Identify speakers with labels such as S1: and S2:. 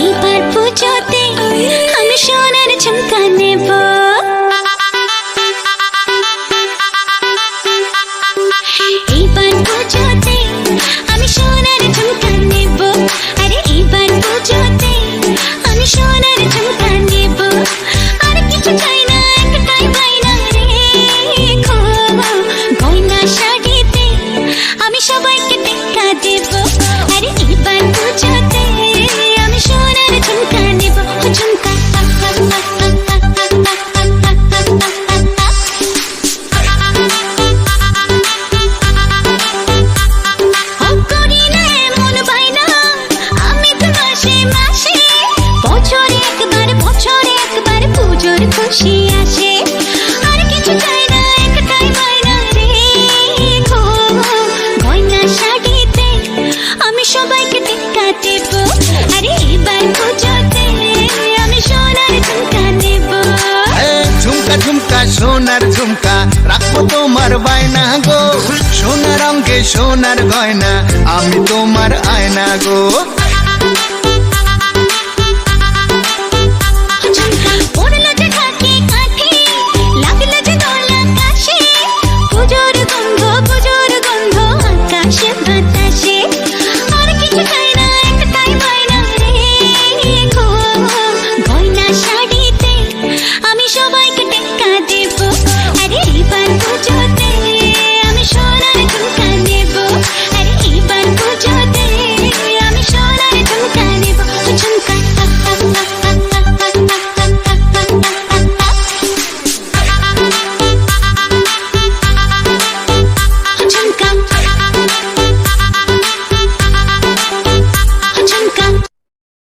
S1: এইবার পুজোতে আমি সোনার ঝুমকা নেব। এইবার পুজোতে আমি সোনার ঝুমকা নেব। আরে এইবার পুজোতে আমি সোনার ঝুমকা নেব। আর কিছু চাই না, একটাই বায়না রেখো, গয়না শাড়িতে আমি সবাইকে টেক্কা দেব। আরে এইবার পুজোতে আমি সোনার ঝুমকা নেব। ঝুমকা করি না এমন বায়না, আমি তো মাসে মাসে বছরে একবার পুজোর খুশি আসে। আর কিছু চাই না, একটাই বায়না রেখো, গয়না শাড়িতে আমি সবাইকে টেক্কা দেব। আরে এবার পুজোতে আমি সোনার ঝুমকা নেব।
S2: ঝুমকা ঝুমকা সোনার ঝুমকা রাখবো তোমার বায়না গো, সোনার অঙ্গে সোনার গয়না আমি তোমার আয়না গো।